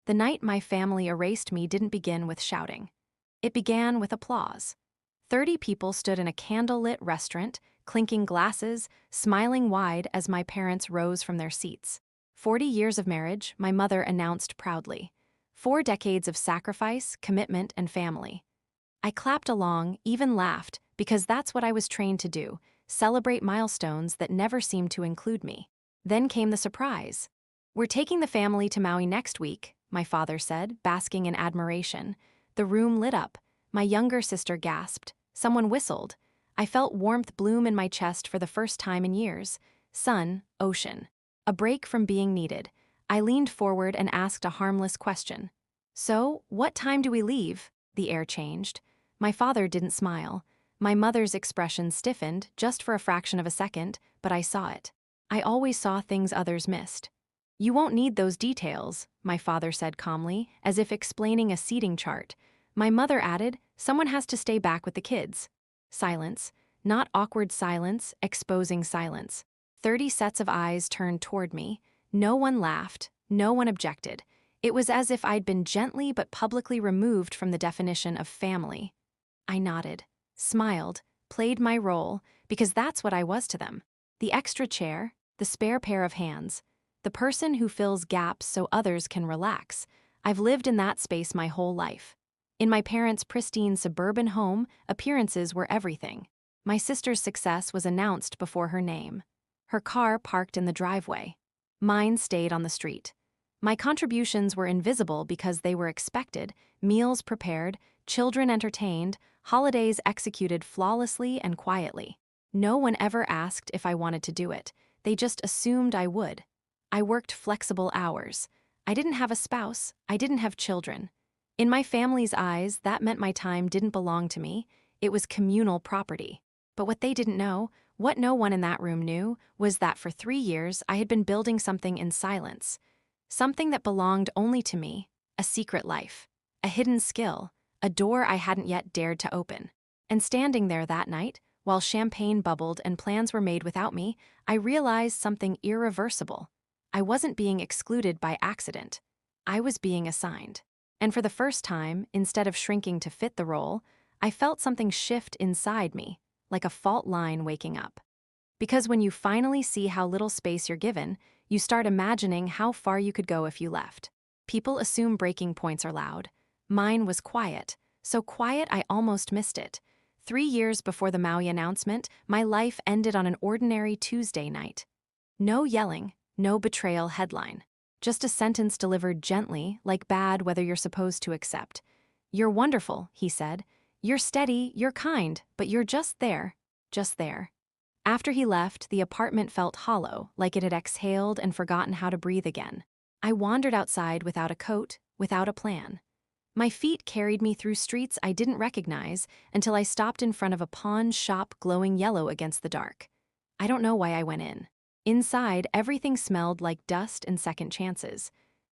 The night my family erased me didn't begin with shouting. It began with applause. 30 people stood in a candlelit restaurant, clinking glasses, smiling wide as my parents rose from their seats. 40 years of marriage, my mother announced proudly. 4 decades of sacrifice, commitment, and family. I clapped along, even laughed, because that's what I was trained to do, celebrate milestones that never seemed to include me. Then came the surprise. "We're taking the family to Maui next week," my father said, basking in admiration. The room lit up. My younger sister gasped. Someone whistled. I felt warmth bloom in my chest for the first time in years. Sun, ocean. A break from being needed. I leaned forward and asked a harmless question. "So, what time do we leave?" The air changed. My father didn't smile. My mother's expression stiffened, just for a fraction of a second, but I saw it. I always saw things others missed. "You won't need those details," my father said calmly, as if explaining a seating chart. My mother added, "Someone has to stay back with the kids." Silence. Not awkward silence, exposing silence. 30 sets of eyes turned toward me. No one laughed. No one objected. It was as if I'd been gently but publicly removed from the definition of family. I nodded, smiled, played my role, because that's what I was to them. The extra chair, the spare pair of hands, the person who fills gaps so others can relax. I've lived in that space my whole life. In my parents' pristine suburban home, appearances were everything. My sister's success was announced before her name. Her car parked in the driveway. Mine stayed on the street. My contributions were invisible because they were expected, meals prepared, children entertained, holidays executed flawlessly and quietly. No one ever asked if I wanted to do it. They just assumed I would. I worked flexible hours. I didn't have a spouse. I didn't have children. In my family's eyes, that meant my time didn't belong to me. It was communal property. But what they didn't know, what no one in that room knew, was that for 3 years I had been building something in silence. Something that belonged only to me, a secret life, a hidden skill, a door I hadn't yet dared to open. And standing there that night, while champagne bubbled and plans were made without me, I realized something irreversible. I wasn't being excluded by accident. I was being assigned. And for the first time, instead of shrinking to fit the role, I felt something shift inside me, like a fault line waking up. Because when you finally see how little space you're given, you start imagining how far you could go if you left. People assume breaking points are loud. Mine was quiet, so quiet I almost missed it. 3 years before the Maui announcement, my life ended on an ordinary Tuesday night. No yelling, no betrayal headline. Just a sentence delivered gently, like bad whether you're supposed to accept. "You're wonderful," he said. "You're steady, you're kind, but you're just there, just there." After he left, the apartment felt hollow, like it had exhaled and forgotten how to breathe again. I wandered outside without a coat, without a plan. My feet carried me through streets I didn't recognize until I stopped in front of a pawn shop glowing yellow against the dark. I don't know why I went in. Inside, everything smelled like dust and second chances.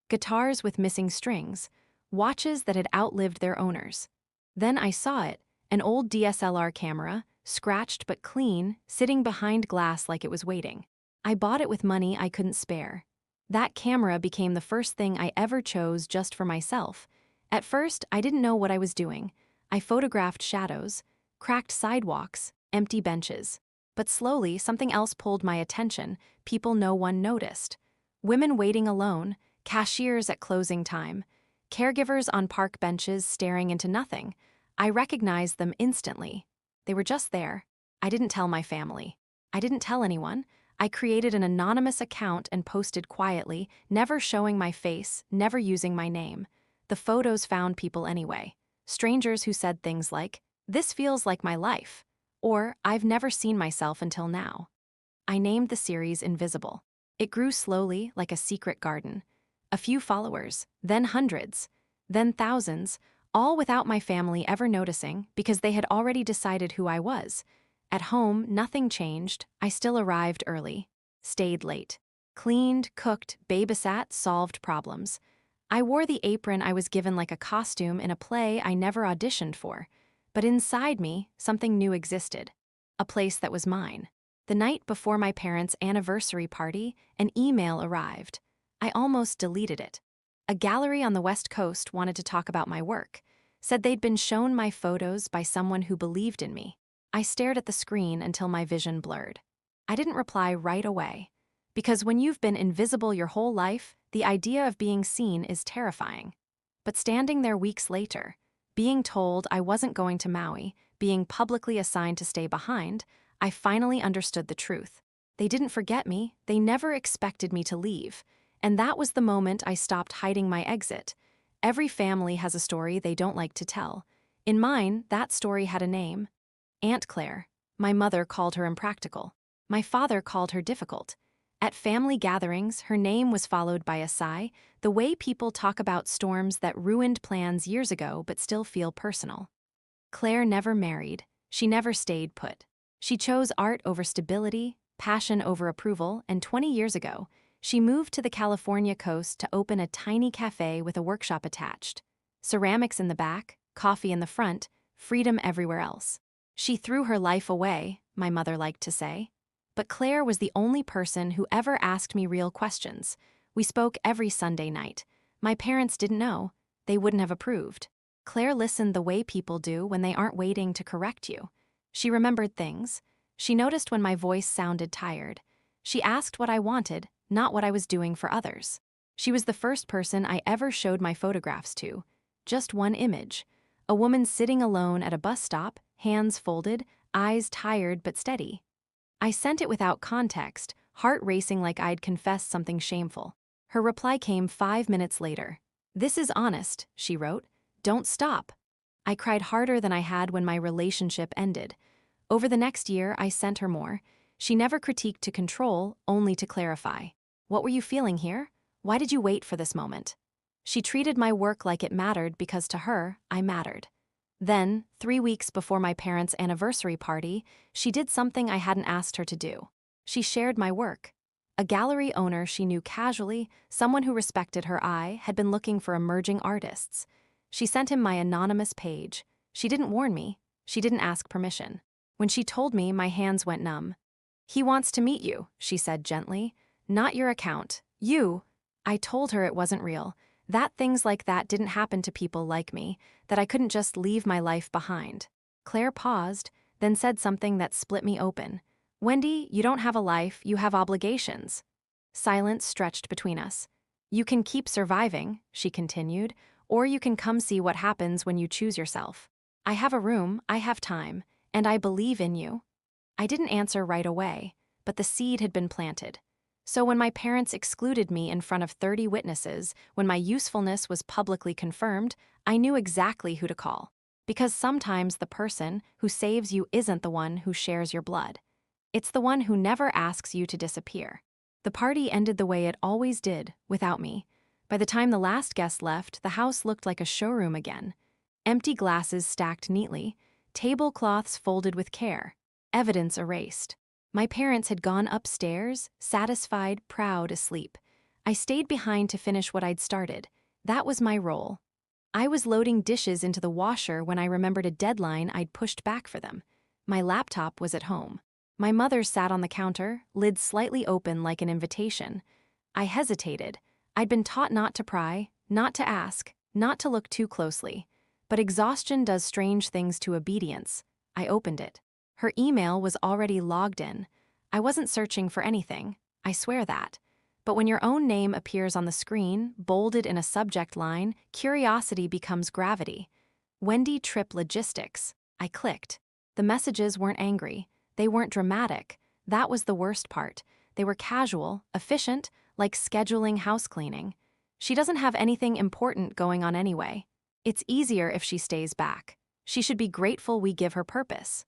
Guitars with missing strings, watches that had outlived their owners. Then I saw it, an old DSLR camera, scratched but clean, sitting behind glass like it was waiting. I bought it with money I couldn't spare. That camera became the first thing I ever chose just for myself. At first, I didn't know what I was doing. I photographed shadows, cracked sidewalks, empty benches. But slowly, something else pulled my attention, people no one noticed. Women waiting alone, cashiers at closing time, caregivers on park benches staring into nothing. I recognized them instantly. They were just there. I didn't tell my family. I didn't tell anyone. I created an anonymous account and posted quietly, never showing my face, never using my name. The photos found people anyway. Strangers who said things like, "This feels like my life," or "I've never seen myself until now." I named the series Invisible. It grew slowly, like a secret garden. A few followers, then hundreds, then thousands, all without my family ever noticing because they had already decided who I was. At home, nothing changed. I still arrived early, stayed late, cleaned, cooked, babysat, solved problems. I wore the apron I was given like a costume in a play I never auditioned for. But inside me, something new existed. A place that was mine. The night before my parents' anniversary party, an email arrived. I almost deleted it. A gallery on the West Coast wanted to talk about my work, said they'd been shown my photos by someone who believed in me. I stared at the screen until my vision blurred. I didn't reply right away, because when you've been invisible your whole life, the idea of being seen is terrifying. But standing there weeks later, being told I wasn't going to Maui, being publicly assigned to stay behind, I finally understood the truth. They didn't forget me, they never expected me to leave. And that was the moment I stopped hiding my exit. Every family has a story they don't like to tell. In mine, that story had a name. Aunt Claire. My mother called her impractical. My father called her difficult. At family gatherings, her name was followed by a sigh, the way people talk about storms that ruined plans years ago but still feel personal. Claire never married. She never stayed put. She chose art over stability, passion over approval, and 20 years ago, she moved to the California coast to open a tiny cafe with a workshop attached. Ceramics in the back, coffee in the front, freedom everywhere else. She threw her life away, my mother liked to say. But Claire was the only person who ever asked me real questions. We spoke every Sunday night. My parents didn't know. They wouldn't have approved. Claire listened the way people do when they aren't waiting to correct you. She remembered things. She noticed when my voice sounded tired. She asked what I wanted, not what I was doing for others. She was the first person I ever showed my photographs to. Just one image. A woman sitting alone at a bus stop, hands folded, eyes tired but steady. I sent it without context, heart racing like I'd confessed something shameful. Her reply came 5 minutes later. "This is honest," she wrote. "Don't stop." I cried harder than I had when my relationship ended. Over the next year, I sent her more. She never critiqued to control, only to clarify. "What were you feeling here? Why did you wait for this moment?" She treated my work like it mattered because to her, I mattered. Then, 3 weeks before my parents' anniversary party, she did something I hadn't asked her to do. She shared my work. A gallery owner she knew casually, someone who respected her eye, had been looking for emerging artists. She sent him my anonymous page. She didn't warn me. She didn't ask permission. When she told me, my hands went numb. "He wants to meet you," she said gently. "Not your account. You." I told her it wasn't real, that things like that didn't happen to people like me, that I couldn't just leave my life behind. Claire paused, then said something that split me open. "Wendy, you don't have a life, you have obligations." Silence stretched between us. "You can keep surviving," she continued, "or you can come see what happens when you choose yourself. I have a room, I have time, and I believe in you." I didn't answer right away, but the seed had been planted. So when my parents excluded me in front of 30 witnesses, when my usefulness was publicly confirmed, I knew exactly who to call. Because sometimes the person who saves you isn't the one who shares your blood. It's the one who never asks you to disappear. The party ended the way it always did, without me. By the time the last guest left, the house looked like a showroom again. Empty glasses stacked neatly, tablecloths folded with care, evidence erased. My parents had gone upstairs, satisfied, proud, asleep. I stayed behind to finish what I'd started. That was my role. I was loading dishes into the washer when I remembered a deadline I'd pushed back for them. My laptop was at home. My mother sat on the counter, lid slightly open like an invitation. I hesitated. I'd been taught not to pry, not to ask, not to look too closely. But exhaustion does strange things to obedience. I opened it. Her email was already logged in. I wasn't searching for anything, I swear that. But when your own name appears on the screen, bolded in a subject line, curiosity becomes gravity. Wendy Tripp Logistics. I clicked. The messages weren't angry. They weren't dramatic. That was the worst part. They were casual, efficient, like scheduling house cleaning. She doesn't have anything important going on anyway. It's easier if she stays back. She should be grateful we give her purpose.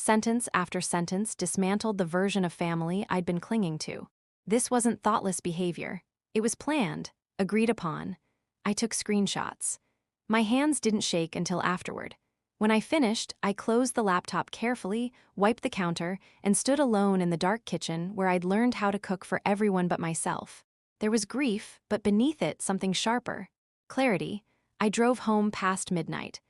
Sentence after sentence dismantled the version of family I'd been clinging to. This wasn't thoughtless behavior. It was planned, agreed upon. I took screenshots. My hands didn't shake until afterward. When I finished, I closed the laptop carefully, wiped the counter, and stood alone in the dark kitchen where I'd learned how to cook for everyone but myself. There was grief, but beneath it something sharper. Clarity. I drove home past midnight.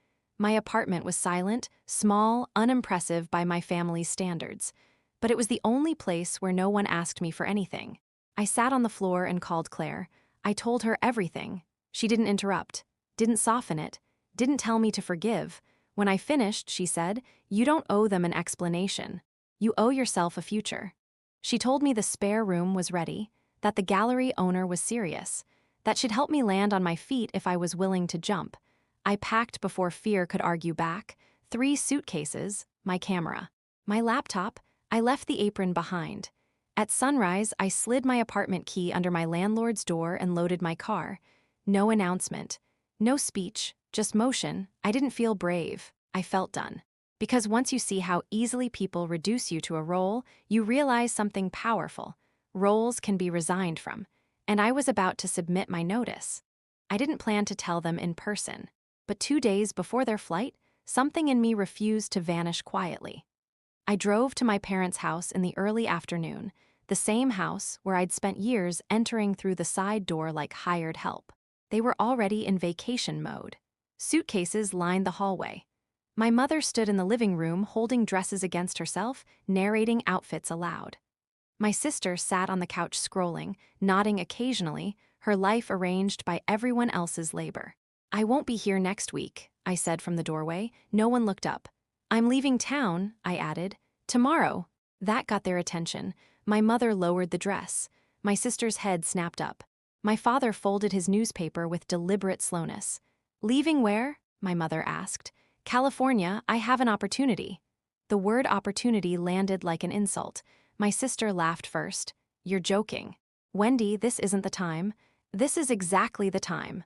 My apartment was silent, small, unimpressive by my family's standards. But it was the only place where no one asked me for anything. I sat on the floor and called Claire. I told her everything. She didn't interrupt, didn't soften it, didn't tell me to forgive. When I finished, she said, "You don't owe them an explanation. You owe yourself a future." She told me the spare room was ready, that the gallery owner was serious, that she'd help me land on my feet if I was willing to jump. I packed before fear could argue back, 3 suitcases, my camera, my laptop. I left the apron behind. At sunrise, I slid my apartment key under my landlord's door and loaded my car. No announcement, no speech, just motion. I didn't feel brave. I felt done. Because once you see how easily people reduce you to a role, you realize something powerful. Roles can be resigned from. And I was about to submit my notice. I didn't plan to tell them in person. But 2 days before their flight, something in me refused to vanish quietly. I drove to my parents' house in the early afternoon, the same house where I'd spent years entering through the side door like hired help. They were already in vacation mode. Suitcases lined the hallway. My mother stood in the living room holding dresses against herself, narrating outfits aloud. My sister sat on the couch scrolling, nodding occasionally, her life arranged by everyone else's labor. "I won't be here next week," I said from the doorway. No one looked up. "I'm leaving town," I added. "Tomorrow." That got their attention. My mother lowered the dress. My sister's head snapped up. My father folded his newspaper with deliberate slowness. "Leaving where?" my mother asked. "California, I have an opportunity." The word opportunity landed like an insult. My sister laughed first. "You're joking." "Wendy, this isn't the time." "This is exactly the time."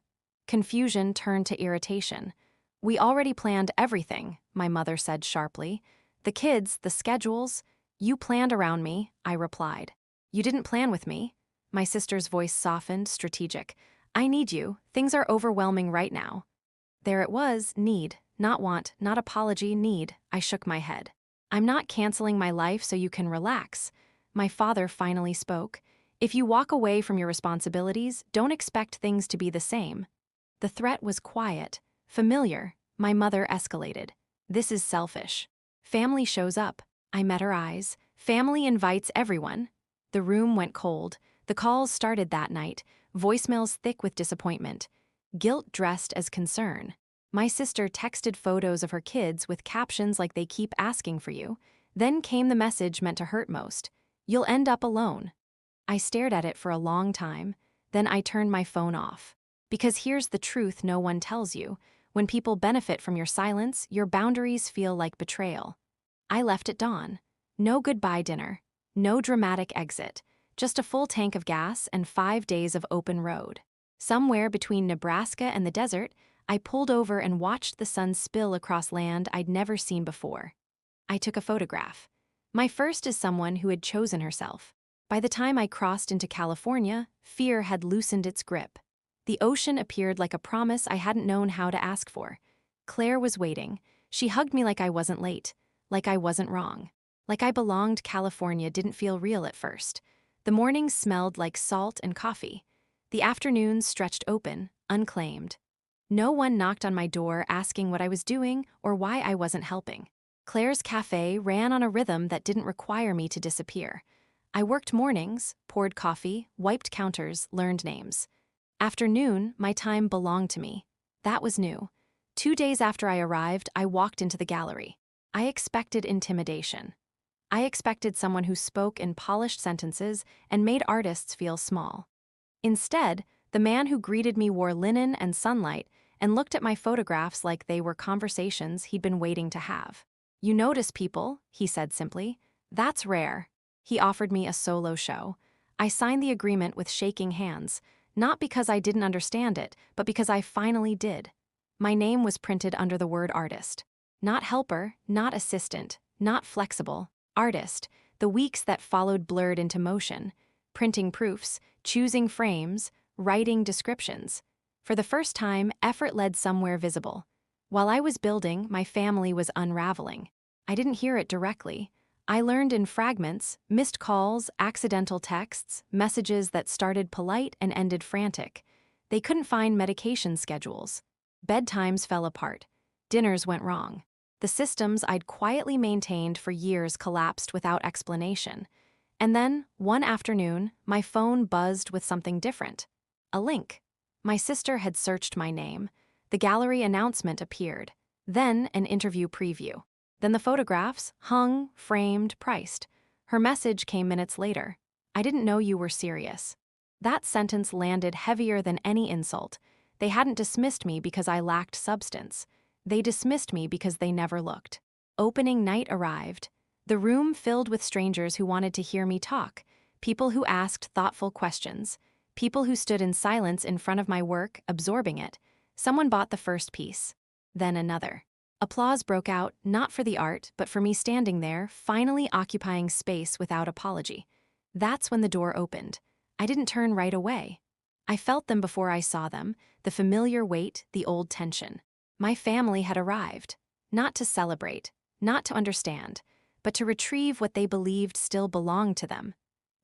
Confusion turned to irritation. "We already planned everything," my mother said sharply. "The kids, the schedules." "You planned around me," I replied. "You didn't plan with me." My sister's voice softened, strategic. "I need you. Things are overwhelming right now." There it was, need, not want, not apology, need. I shook my head. "I'm not canceling my life so you can relax." My father finally spoke. "If you walk away from your responsibilities, don't expect things to be the same." The threat was quiet, familiar. My mother escalated. "This is selfish." "Family shows up." I met her eyes. "Family invites everyone." The room went cold. The calls started that night, voicemails thick with disappointment. Guilt dressed as concern. My sister texted photos of her kids with captions like "they keep asking for you." Then came the message meant to hurt most. "You'll end up alone." I stared at it for a long time. Then I turned my phone off. Because here's the truth no one tells you. When people benefit from your silence, your boundaries feel like betrayal. I left at dawn. No goodbye dinner. No dramatic exit. Just a full tank of gas and 5 days of open road. Somewhere between Nebraska and the desert, I pulled over and watched the sun spill across land I'd never seen before. I took a photograph. My first as someone who had chosen herself. By the time I crossed into California, fear had loosened its grip. The ocean appeared like a promise I hadn't known how to ask for. Claire was waiting. She hugged me like I wasn't late, like I wasn't wrong. Like I belonged. California didn't feel real at first. The mornings smelled like salt and coffee. The afternoons stretched open, unclaimed. No one knocked on my door asking what I was doing or why I wasn't helping. Claire's cafe ran on a rhythm that didn't require me to disappear. I worked mornings, poured coffee, wiped counters, learned names. Afternoon, my time belonged to me. That was new. 2 days after I arrived, I walked into the gallery. I expected intimidation. I expected someone who spoke in polished sentences and made artists feel small. Instead, the man who greeted me wore linen and sunlight and looked at my photographs like they were conversations he'd been waiting to have. "You notice people," he said simply. "That's rare." He offered me a solo show. I signed the agreement with shaking hands. Not because I didn't understand it, but because I finally did. My name was printed under the word artist. Not helper, not assistant, not flexible. Artist. The weeks that followed blurred into motion. Printing proofs, choosing frames, writing descriptions. For the first time, effort led somewhere visible. While I was building, my family was unraveling. I didn't hear it directly. I learned in fragments, missed calls, accidental texts, messages that started polite and ended frantic. They couldn't find medication schedules. Bedtimes fell apart. Dinners went wrong. The systems I'd quietly maintained for years collapsed without explanation. And then, one afternoon, my phone buzzed with something different. A link. My sister had searched my name. The gallery announcement appeared. Then an interview preview. Then the photographs, hung, framed, priced. Her message came minutes later. I didn't know you were serious. That sentence landed heavier than any insult. They hadn't dismissed me because I lacked substance. They dismissed me because they never looked. Opening night arrived. The room filled with strangers who wanted to hear me talk, people who asked thoughtful questions, people who stood in silence in front of my work, absorbing it. Someone bought the first piece. Then another. Applause broke out, not for the art, but for me standing there, finally occupying space without apology. That's when the door opened. I didn't turn right away. I felt them before I saw them, the familiar weight, the old tension. My family had arrived. Not to celebrate, not to understand, but to retrieve what they believed still belonged to them.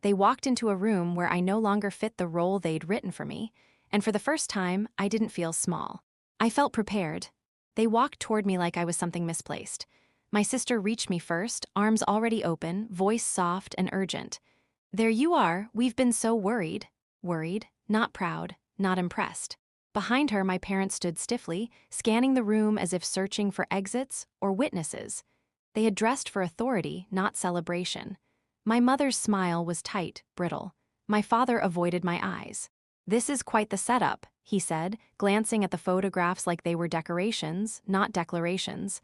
They walked into a room where I no longer fit the role they'd written for me, and for the first time, I didn't feel small. I felt prepared. They walked toward me like I was something misplaced. My sister reached me first, arms already open, voice soft and urgent. "There you are, we've been so worried." Worried, not proud, not impressed. Behind her, my parents stood stiffly, scanning the room as if searching for exits or witnesses. They had dressed for authority, not celebration. My mother's smile was tight, brittle. My father avoided my eyes. "This is quite the setup," he said, glancing at the photographs like they were decorations, not declarations.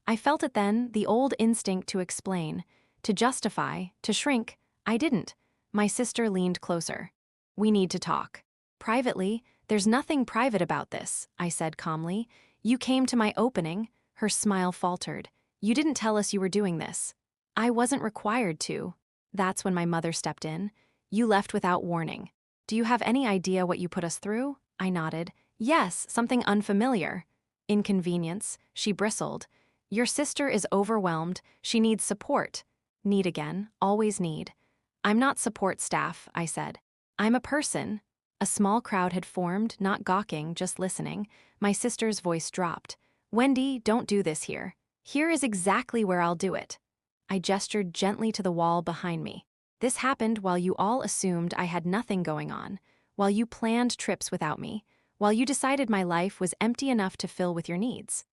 I felt it then, the old instinct to explain, to justify, to shrink. I didn't. My sister leaned closer. "We need to talk." "Privately, there's nothing private about this," I said calmly. "You came to my opening." Her smile faltered. "You didn't tell us you were doing this." "I wasn't required to." That's when my mother stepped in. "You left without warning. Do you have any idea what you put us through?" I nodded. "Yes, something unfamiliar." "Inconvenience," she bristled. "Your sister is overwhelmed. She needs support." Need again, always need. "I'm not support staff," I said. "I'm a person." A small crowd had formed, not gawking, just listening. My sister's voice dropped. "Wendy, don't do this here. Here is exactly where I'll do it." I gestured gently to the wall behind me. "This happened while you all assumed I had nothing going on, while you planned trips without me, while you decided my life was empty enough to fill with your needs."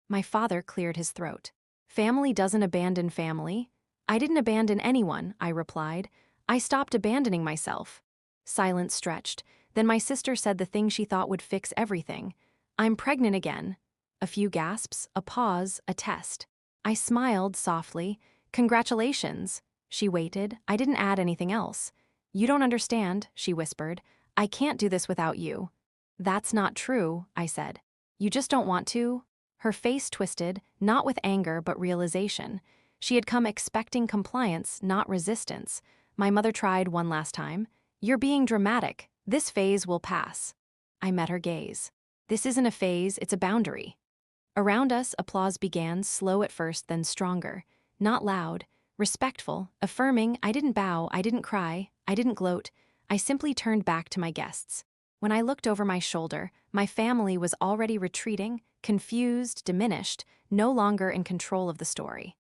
My father cleared his throat. "Family doesn't abandon family." "I didn't abandon anyone," I replied. "I stopped abandoning myself." Silence stretched. Then my sister said the thing she thought would fix everything. "I'm pregnant again." A few gasps, a pause, a test. I smiled softly. "Congratulations." She waited. I didn't add anything else. "You don't understand," she whispered. "I can't do this without you." "That's not true," I said. "You just don't want to?" Her face twisted, not with anger but realization. She had come expecting compliance, not resistance. My mother tried one last time. "You're being dramatic. This phase will pass." I met her gaze. "This isn't a phase, it's a boundary." Around us, applause began, slow at first, then stronger. Not loud, respectful, affirming. I didn't bow, I didn't cry, I didn't gloat. I simply turned back to my guests. When I looked over my shoulder, my family was already retreating, confused, diminished, no longer in control of the story.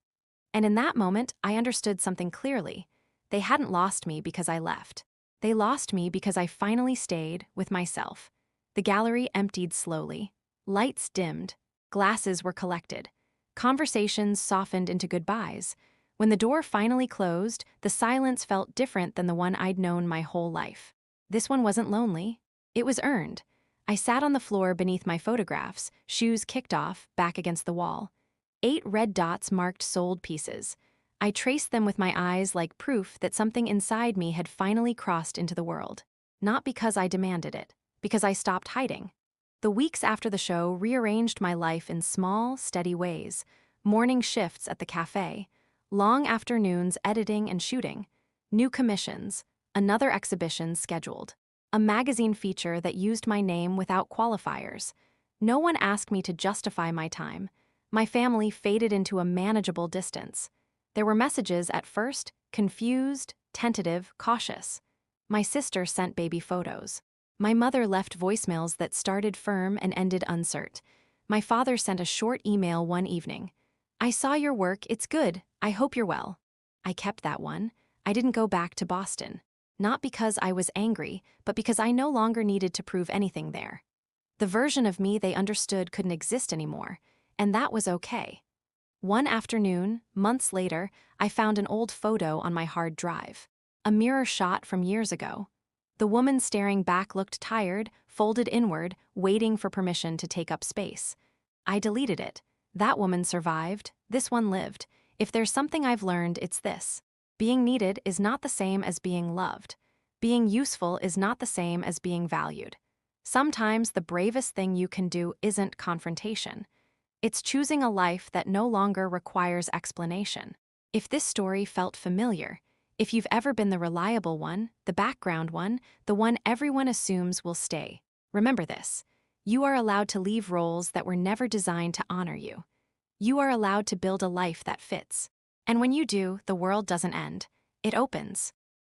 And in that moment, I understood something clearly. They hadn't lost me because I left. They lost me because I finally stayed with myself. The gallery emptied slowly. Lights dimmed. Glasses were collected. Conversations softened into goodbyes. When the door finally closed, the silence felt different than the one I'd known my whole life. This one wasn't lonely. It was earned. I sat on the floor beneath my photographs, shoes kicked off, back against the wall. 8 red dots marked sold pieces. I traced them with my eyes like proof that something inside me had finally crossed into the world. Not because I demanded it, because I stopped hiding. The weeks after the show rearranged my life in small, steady ways. Morning shifts at the cafe, long afternoons editing and shooting, new commissions, another exhibition scheduled, a magazine feature that used my name without qualifiers. No one asked me to justify my time. My family faded into a manageable distance. There were messages at first, confused, tentative, cautious. My sister sent baby photos. My mother left voicemails that started firm and ended uncertain. My father sent a short email one evening. "I saw your work, it's good, I hope you're well." I kept that one. I didn't go back to Boston. not because I was angry, but because I no longer needed to prove anything there. The version of me they understood couldn't exist anymore, and that was okay. One afternoon, months later, I found an old photo on my hard drive. A mirror shot from years ago. The woman staring back looked tired, folded inward, waiting for permission to take up space. I deleted it. That woman survived, this one lived. If there's something I've learned, it's this. Being needed is not the same as being loved. Being useful is not the same as being valued. Sometimes the bravest thing you can do isn't confrontation. It's choosing a life that no longer requires explanation. If this story felt familiar, if you've ever been the reliable one, the background one, the one everyone assumes will stay, remember this. You are allowed to leave roles that were never designed to honor you. You are allowed to build a life that fits. And when you do, the world doesn't end. It opens.